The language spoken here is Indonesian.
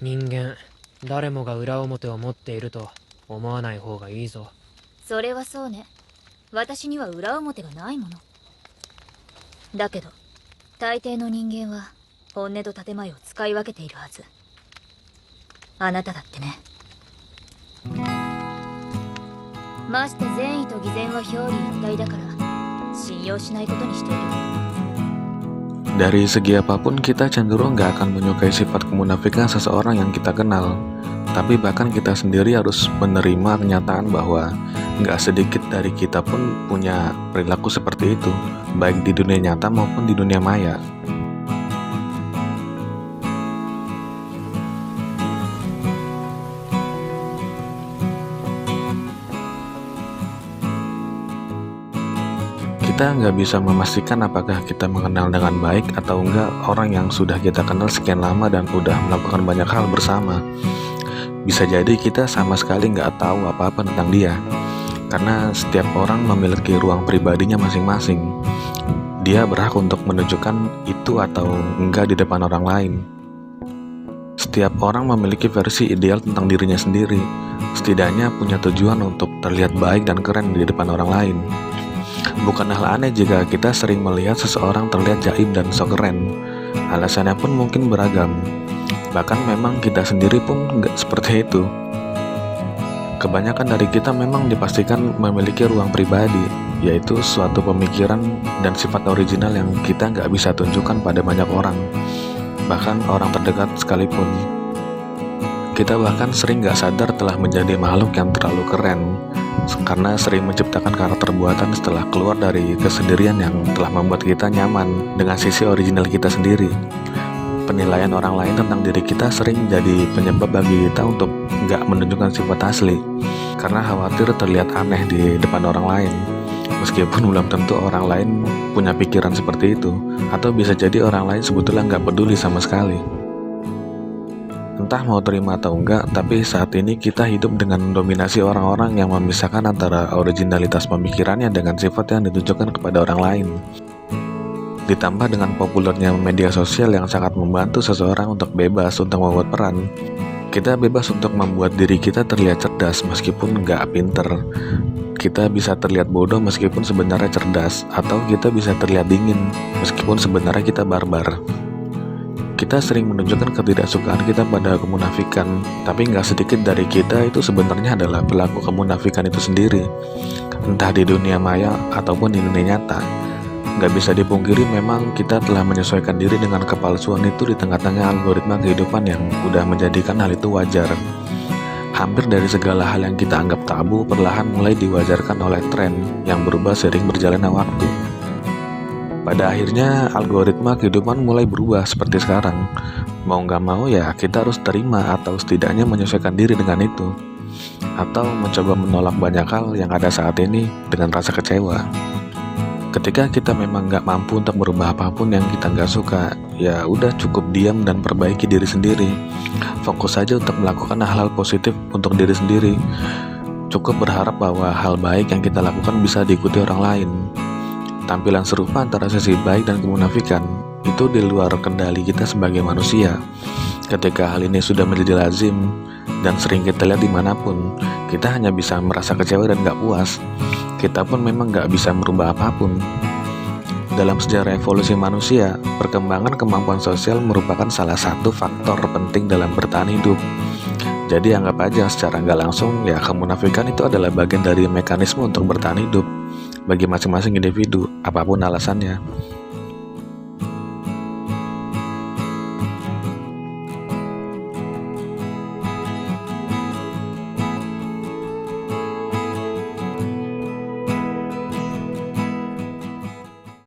人間誰もが裏表を持っていると思わない方がいいぞ。それはそうね。私には裏表がないもの。だけど大抵の人間は本音と建前を使い分けているはず。あなただってね。まして善意と偽善は表裏一体だから信用しないことにしている。Dari segi apapun kita cenderung nggak akan menyukai sifat kemunafikan seseorang yang kita kenal. Tapi bahkan kita sendiri harus menerima kenyataan bahwa nggak sedikit dari kita pun punya perilaku seperti itu, baik di dunia nyata maupun di dunia maya. Kita nggak bisa memastikan apakah kita mengenal dengan baik atau enggak orang yang sudah kita kenal sekian lama dan udah melakukan banyak hal bersama. Bisa jadi kita sama sekali nggak tahu apa-apa tentang dia, karena setiap orang memiliki ruang pribadinya masing-masing. Dia berhak untuk menunjukkan itu atau enggak di depan orang lain. Setiap orang memiliki versi ideal tentang dirinya sendiri, setidaknya punya tujuan untuk terlihat baik dan keren di depan orang lain. Bukan hal aneh jika kita sering melihat seseorang terlihat jaim dan sok keren. Alasannya pun mungkin beragam. Bahkan memang kita sendiri pun nggak seperti itu. Kebanyakan dari kita memang dipastikan memiliki ruang pribadi, yaitu suatu pemikiran dan sifat original yang kita nggak bisa tunjukkan pada banyak orang, bahkan orang terdekat sekalipun. Kita bahkan sering nggak sadar telah menjadi makhluk yang terlalu keren, karena sering menciptakan karakter buatan setelah keluar dari kesendirian yang telah membuat kita nyaman dengan sisi original kita sendiri. Penilaian orang lain tentang diri kita sering jadi penyebab bagi kita untuk nggak menunjukkan sifat asli, karena khawatir terlihat aneh di depan orang lain. Meskipun belum tentu orang lain punya pikiran seperti itu, atau bisa jadi orang lain sebetulnya nggak peduli sama sekali. Entah mau terima atau enggak, tapi saat ini kita hidup dengan dominasi orang-orang yang memisahkan antara originalitas pemikirannya dengan sifat yang ditujukan kepada orang lain. Ditambah dengan populernya media sosial yang sangat membantu seseorang untuk bebas untuk membuat peran. Kita bebas untuk membuat diri kita terlihat cerdas meskipun nggak pinter. Kita bisa terlihat bodoh meskipun sebenarnya cerdas, atau kita bisa terlihat dingin meskipun sebenarnya kita barbar. Kita sering menunjukkan ketidaksukaan kita pada kemunafikan, tapi nggak sedikit dari kita itu sebenarnya adalah pelaku kemunafikan itu sendiri, entah di dunia maya ataupun di dunia nyata. Nggak bisa dipungkiri memang kita telah menyesuaikan diri dengan kepalsuan itu di tengah-tengah algoritma kehidupan yang udah menjadikan hal itu wajar. Hampir dari segala hal yang kita anggap tabu perlahan mulai diwajarkan oleh tren yang berubah seiring berjalannya waktu. Pada akhirnya algoritma kehidupan mulai berubah seperti sekarang. Mau nggak mau ya kita harus terima atau setidaknya menyesuaikan diri dengan itu, atau mencoba menolak banyak hal yang ada saat ini dengan rasa kecewa. Ketika kita memang nggak mampu untuk merubah apapun yang kita nggak suka, ya udah cukup diam dan perbaiki diri sendiri. Fokus saja untuk melakukan hal-hal positif untuk diri sendiri. Cukup berharap bahwa hal baik yang kita lakukan bisa diikuti orang lain. Tampilan serupa antara sisi baik dan kemunafikan itu di luar kendali kita sebagai manusia. Ketika hal ini sudah menjadi lazim dan sering kita lihat dimanapun, kita hanya bisa merasa kecewa dan gak puas. Kita pun memang gak bisa merubah apapun. Dalam sejarah evolusi manusia, perkembangan kemampuan sosial merupakan salah satu faktor penting dalam bertahan hidup. Jadi anggap aja secara gak langsung ya kemunafikan itu adalah bagian dari mekanisme untuk bertahan hidup bagi masing-masing individu, apapun alasannya.